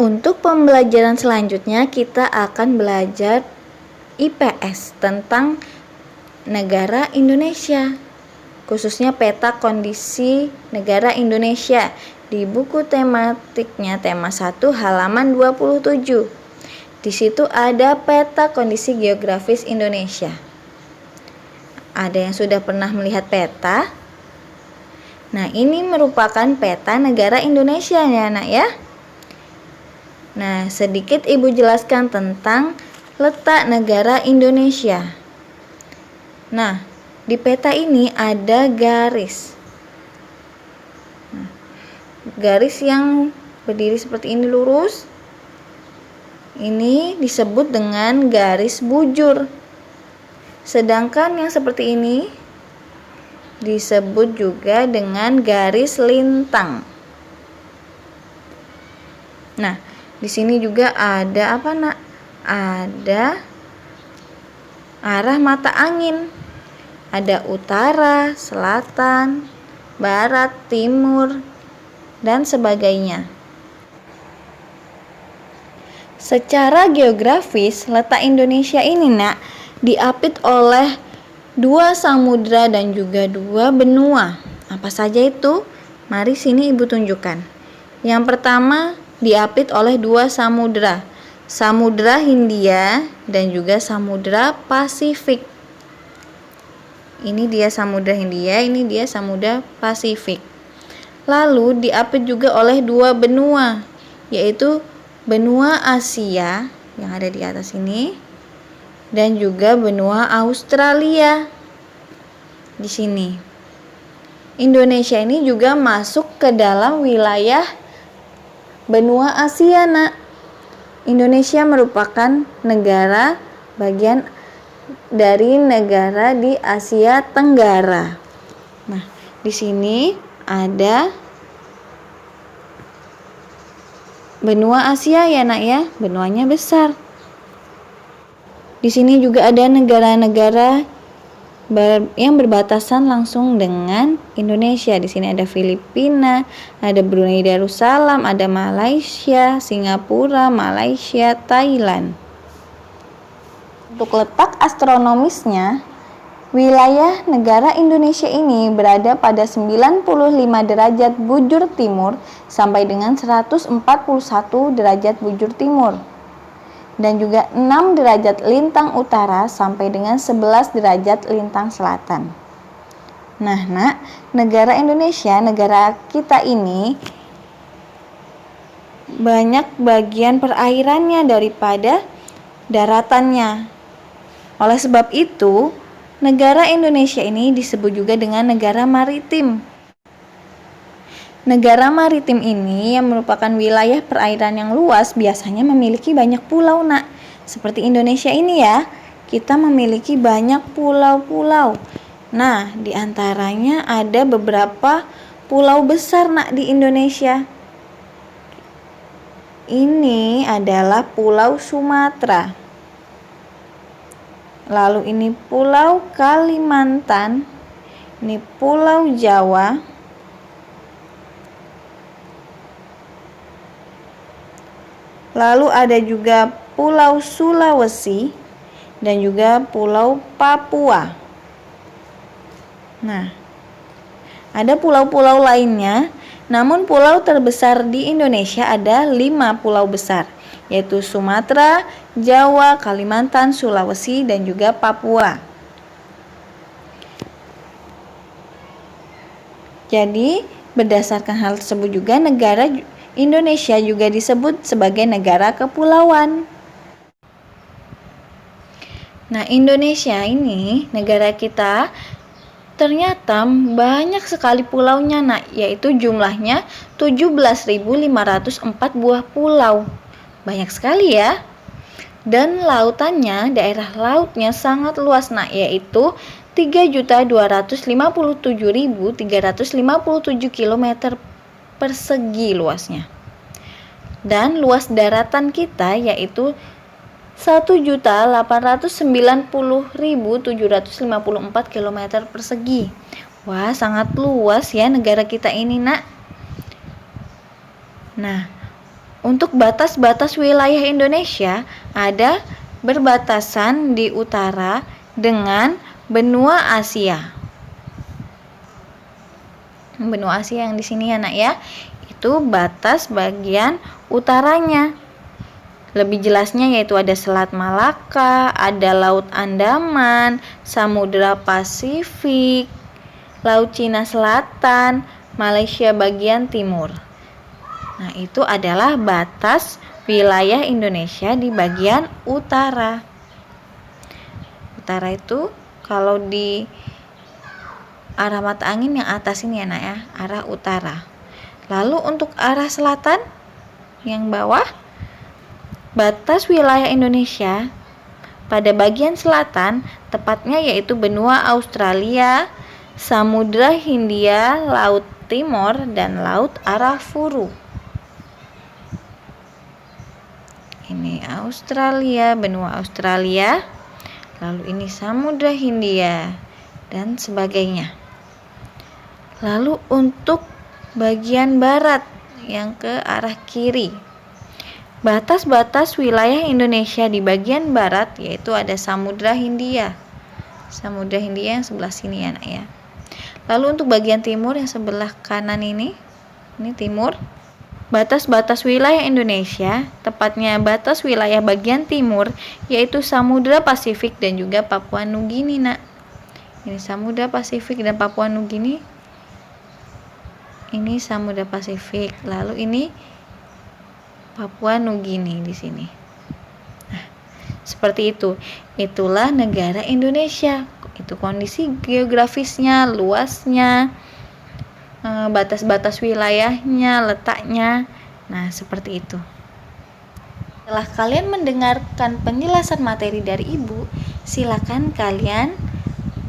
Untuk pembelajaran selanjutnya kita akan belajar IPS tentang negara Indonesia, khususnya peta kondisi negara Indonesia di buku tematiknya tema 1 halaman 27. Di situ ada peta kondisi geografis Indonesia. Ada yang sudah pernah melihat peta? Nah, ini merupakan peta negara Indonesia ya, Nak ya. Nah, sedikit Ibu jelaskan tentang letak negara Indonesia. Nah, di peta ini ada garis. Garis yang berdiri seperti ini lurus. Ini disebut dengan garis bujur. Sedangkan yang seperti ini disebut juga dengan garis lintang. Nah, di sini juga ada apa, Nak? Ada arah mata angin. Ada utara, selatan, barat, timur, dan sebagainya. Secara geografis, letak Indonesia ini, Nak, diapit oleh 2 samudra dan juga 2 benua. Apa saja itu? Mari sini Ibu tunjukkan. Yang pertama diapit oleh 2 samudra, Samudra Hindia dan juga Samudra Pasifik. Ini dia Samudra Hindia, ini dia Samudra Pasifik. Lalu diapit juga oleh 2 benua, yaitu benua Asia yang ada di atas ini dan juga benua Australia. Di sini. Indonesia ini juga masuk ke dalam wilayah benua Asia, Nak. Indonesia merupakan negara bagian dari negara di Asia Tenggara. Nah, di sini ada benua Asia ya, Nak ya. Benuanya besar. Di sini juga ada negara-negara yang berbatasan langsung dengan Indonesia. Di sini ada Filipina, ada Brunei Darussalam, ada Malaysia, Singapura, Malaysia, Thailand. Untuk letak astronomisnya, wilayah negara Indonesia ini berada pada 95 derajat bujur timur sampai dengan 141 derajat bujur timur. Dan juga 6 derajat lintang utara sampai dengan 11 derajat lintang selatan. Nah, Nak, negara Indonesia, negara kita ini banyak bagian perairannya daripada daratannya. Oleh sebab itu, negara Indonesia ini disebut juga dengan negara maritim. Negara maritim ini yang merupakan wilayah perairan yang luas biasanya memiliki banyak pulau, Nak. Seperti Indonesia ini ya, kita memiliki banyak pulau-pulau. Nah, di antaranya ada beberapa pulau besar, Nak, di Indonesia. Ini adalah Pulau Sumatera. Lalu ini Pulau Kalimantan. Ini Pulau Jawa. Lalu ada juga Pulau Sulawesi dan juga Pulau Papua. Nah, ada pulau-pulau lainnya, namun pulau terbesar di Indonesia ada 5 pulau besar, yaitu Sumatera, Jawa, Kalimantan, Sulawesi, dan juga Papua. Jadi, berdasarkan hal tersebut juga negara Indonesia juga disebut sebagai negara kepulauan. Nah, Indonesia ini, negara kita, ternyata banyak sekali pulaunya, Nak, yaitu jumlahnya 17.504 buah pulau. Banyak sekali ya. Dan lautannya, daerah lautnya sangat luas, Nak, yaitu 3.257.357 km persegi luasnya. Dan luas daratan kita yaitu 1.890.754 km persegi. Wah, sangat luas ya negara kita ini, Nak. Nah, Untuk batas-batas wilayah Indonesia, ada berbatasan di utara dengan benua Asia. Benua Asia yang di sini ya nak ya, itu batas bagian utaranya. Lebih jelasnya yaitu ada Selat Malaka, ada Laut Andaman, Samudra Pasifik, Laut Cina Selatan, Malaysia bagian timur. Nah, itu adalah batas wilayah Indonesia di bagian utara. Utara itu kalau di arah mata angin yang atas ini ya nak ya, arah utara. Lalu untuk arah selatan yang bawah, batas wilayah Indonesia pada bagian selatan tepatnya yaitu benua Australia, Samudra Hindia, Laut Timur, dan Laut Arafuru. Ini Australia, benua Australia, lalu ini Samudra Hindia dan sebagainya. Lalu untuk bagian barat yang ke arah kiri, batas-batas wilayah Indonesia di bagian barat yaitu ada Samudra Hindia. Samudra Hindia yang sebelah sini ya nak ya. Lalu untuk bagian timur yang sebelah kanan ini timur. Batas-batas wilayah Indonesia, tepatnya batas wilayah bagian timur, yaitu Samudra Pasifik dan juga Papua Nugini nak. Ini Samudra Pasifik dan Papua Nugini. Ini Samudra Pasifik, lalu ini Papua Nugini di sini. Nah, seperti itu. Itulah negara Indonesia. Itu kondisi geografisnya, luasnya, batas-batas wilayahnya, letaknya. Nah, seperti itu. Setelah kalian mendengarkan penjelasan materi dari Ibu, silakan kalian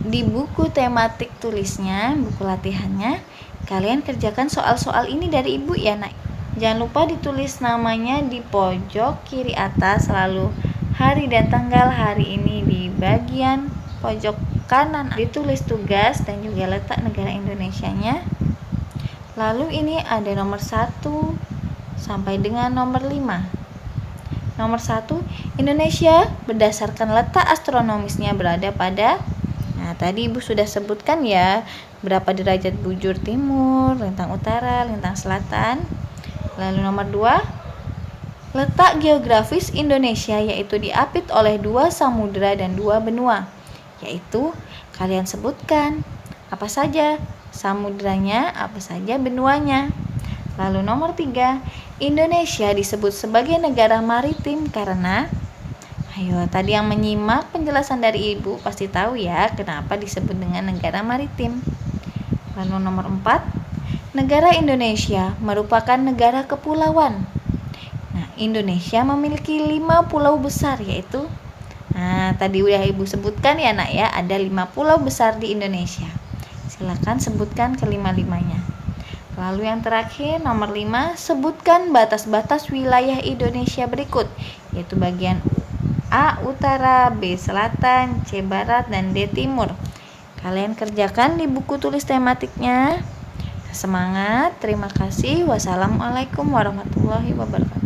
di buku tematik tulisnya, buku latihannya, kalian kerjakan soal-soal ini dari Ibu ya nak. Jangan lupa ditulis namanya di pojok kiri atas, lalu hari dan tanggal hari ini di bagian pojok kanan. Ditulis tugas dan juga letak negara Indonesianya. Lalu ini ada nomor 1 sampai dengan nomor 5. Nomor 1, Indonesia berdasarkan letak astronomisnya berada pada, nah tadi Ibu sudah sebutkan ya, berapa derajat bujur timur, lintang utara, lintang selatan. Lalu nomor 2, letak geografis Indonesia yaitu diapit oleh 2 samudra dan 2 benua. Yaitu kalian sebutkan apa saja samudranya, apa saja benuanya. Lalu nomor 3, Indonesia disebut sebagai negara maritim karena, ayo tadi yang menyimak penjelasan dari Ibu pasti tahu ya kenapa disebut dengan negara maritim. Lalu nomor 4, negara Indonesia merupakan negara kepulauan. Nah, Indonesia memiliki 5 pulau besar yaitu, nah tadi udah Ibu sebutkan ya nak ya, ada 5 pulau besar di Indonesia. Silakan sebutkan kelima-limanya. Lalu yang terakhir nomor 5, sebutkan batas-batas wilayah Indonesia berikut, yaitu bagian A utara, B selatan, C barat, dan D timur. Kalian kerjakan di buku tulis tematiknya. Semangat, terima kasih. Wassalamualaikum warahmatullahi wabarakatuh.